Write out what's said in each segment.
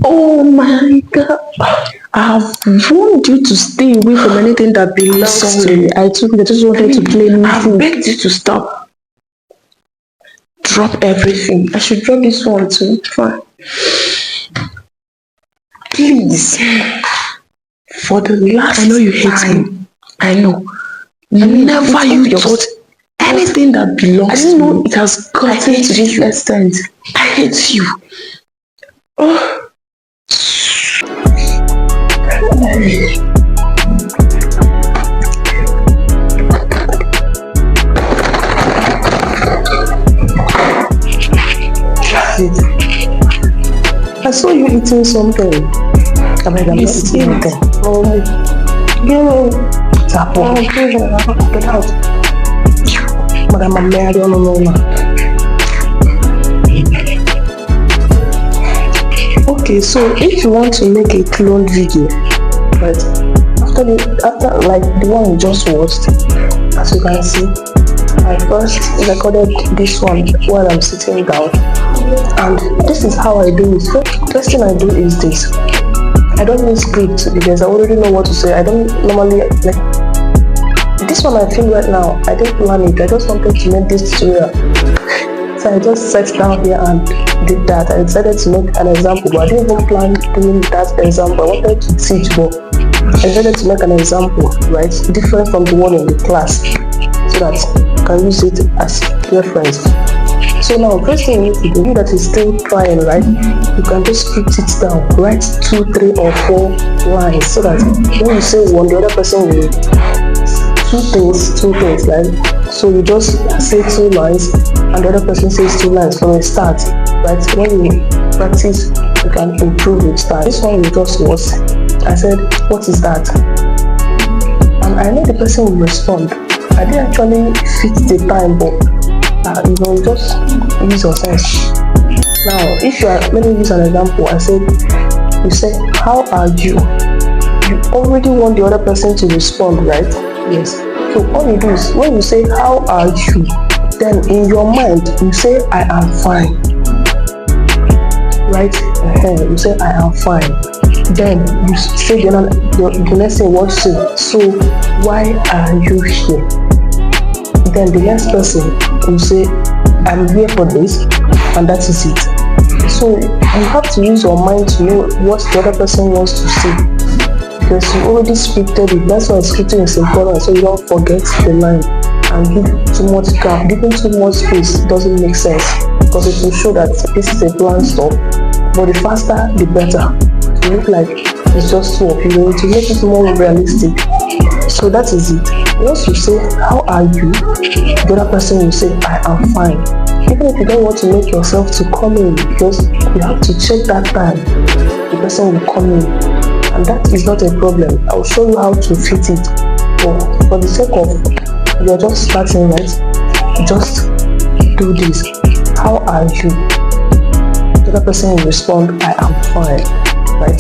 Oh my God. I've warned you to stay away from anything that belongs to me. I just wanted to play me. I begged you to stop. Drop everything. I should drop this one too. Fine. Please. For the last time. I know you hate me. I know. Never you thought anything that belongs to me. It has gotten to this extent. I hate you. Oh. I saw you eating something. I'm not eating anything. Get out. Madam, I'm married on a Okay, so if you want to make a clone video, right, after like the one you just watched, as you can see, I first recorded this one while I'm sitting down, and this is how I do it. First thing I do is this. I don't need script because I already know what to say. I don't normally like this one. I feel right now I didn't plan it. I just wanted to make this tutorial, so I just sat down here and did that. I decided to make an example, but I didn't even plan doing that example. I wanted to teach, but I decided to make an example, right, different from the one in the class, so that you can use it as reference. So now, first thing you need to do, you that is still trying, right, you can just script it down, write 2, 3, or 4 lines, so that when you say one, the other person will two things, like, so you just say 2 lines, and the other person says 2 lines from the start, right? When you practice, you can improve with that. This one you just was, I said, what is that? And I know the person will respond. I didn't actually fit the time, but you just use your sense. Now, if you are, let me use an example. I said, you say, how are you? You already want the other person to respond, right? Yes. So all you do is, when you say, how are you? Then in your mind, you say, I am fine. Right? You say, I am fine. Then you say the next thing, what you say? So why are you here? Then the next person will say, I'm here for this, and that is it. So you have to use your mind to know what the other person wants to say, because you already scripted it. That's why scripting is important, so you don't forget the line and give too much gap. Giving too much space doesn't make sense, because it will show that this is a planned stuff, but the faster the better. It look like it's just 2 of you, to make it more realistic. So that is it. Once you say, how are you? The other person will say, I am fine. Even if you don't want to make yourself to come in, because you have to check that time, the person will come in. And that is not a problem. I will show you how to fit it. But for the sake of, you're just starting, right? Just do this. How are you? The other person will respond, I am fine. Right?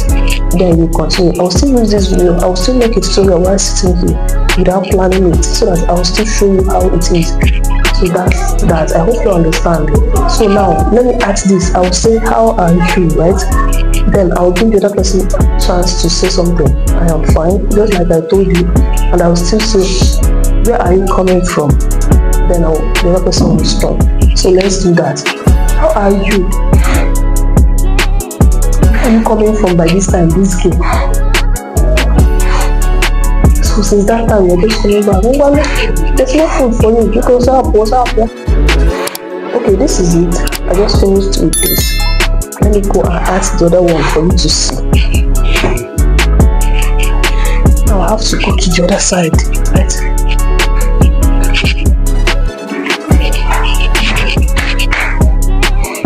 Then you continue. I'll still use this video. I'll still make a tutorial while sitting here without planning it, so that I'll still show you how it is. So that's that. I hope you understand. So now let me ask this. I'll say, how are you? Right? Then I'll give the other person a chance to say something. I am fine, just like I told you. And I'll still say, where are you coming from? Then the other person will respond. So let's do that. How are you? Where are you coming from by this time, this game? So since that time, you're just coming back. There's no food for you. What's up? Okay, this is it. I just finished with this. Let me go and ask the other one for you to see. Now I have to go to the other side, right?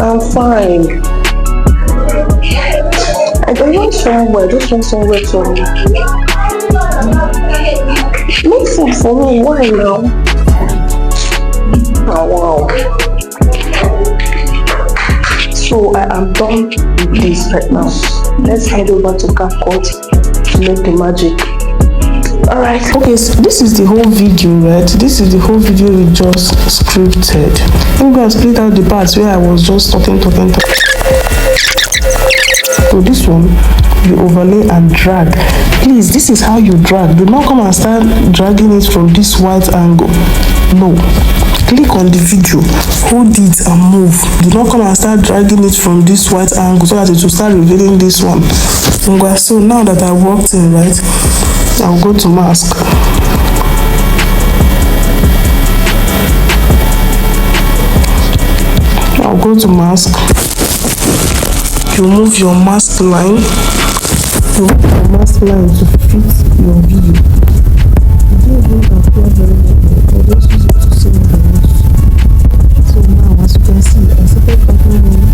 I'm fine. I don't want somewhere. I just want somewhere to make food for me. Why now? Oh wow. So I am done with this right now. Let's head over to CapCut to make the magic. Alright. Okay, so this is the whole video, right? This is the whole video we just scripted. I'm going to split out the parts where I was just talking. So this one, you overlay and drag. Please, this is how you drag. Do not come and start dragging it from this white angle. No. Click on the video, hold it and move. Do not come and start dragging it from this white angle so that it will start revealing this one. So now that I worked in, right, I'll go to mask. I'll go to mask. You move your mask line. You move your mask line to fit your video. The video won't appear very well. I just use it to see what I want to see. So now, as you can see, I started talking in,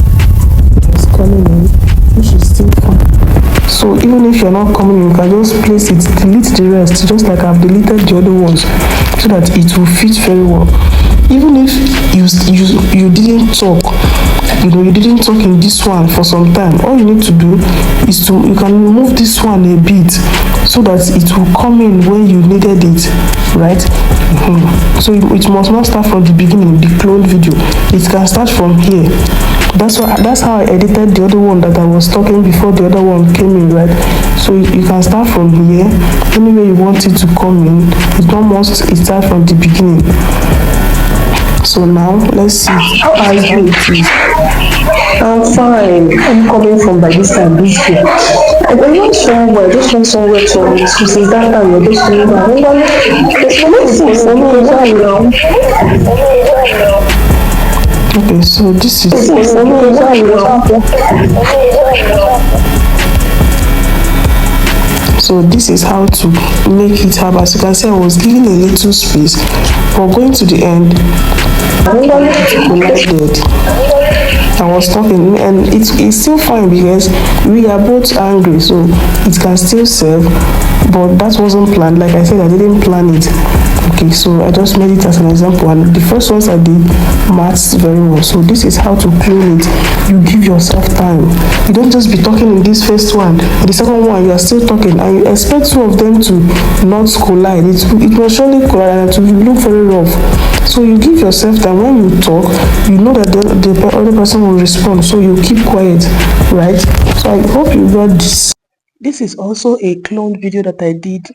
it was coming in, which is still fine. So even if you're not coming in, you can just place it, delete the rest, just like I've deleted the other ones, so that it will fit very well. Even if you didn't talk, you didn't talk in this one for some time, all you need to do is you can move this one a bit so that it will come in when you needed it, right? So it must not start from the beginning, the clone video. It can start from here. That's how I edited the other one that I was talking before the other one came in, right? So you can start from here, anywhere you want it to come in. It don't must start from the beginning. So now let's see how I do it. I'm fine. I'm coming from by this time this year. I'm not somewhere, just went somewhere to see that time. You're just doing that. Okay, so this is how to make it happen. As you can see, I was giving a little space, but going to the end, I was talking, and it's still fine because we are both angry, so it can still serve, but that wasn't planned. Like I said, I didn't plan it. Okay, so I just made it as an example, and the first ones I did matched very well. So this is how to clone it. You give yourself time. You don't just be talking in this first one, in the second one you are still talking, and you expect two of them to not collide. It will surely collide and it will look very rough. So you give yourself time. When you talk, you know that the other person will respond, so you keep quiet, right? So I hope you got this. This is also a cloned video that I did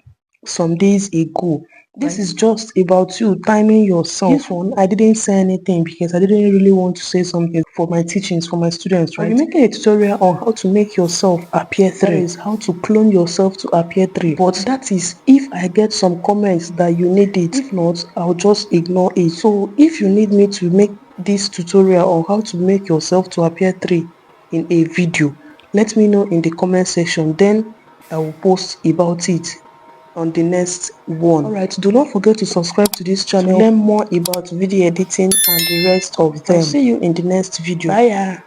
some days ago. This is just about you timing yourself. This one, I didn't say anything because I didn't really want to say something for my teachings, for my students, right? I'll be making a tutorial on how to make yourself appear 3. That is how to clone yourself to appear 3. But that is if I get some comments that you need it. If not, I'll just ignore it. So if you need me to make this tutorial on how to make yourself to appear 3 in a video, let me know in the comment section. Then I will post about it on the next one. Alright, do not forget to subscribe to this channel to learn more about video editing and the rest of them. I'll see you in the next video. Bye.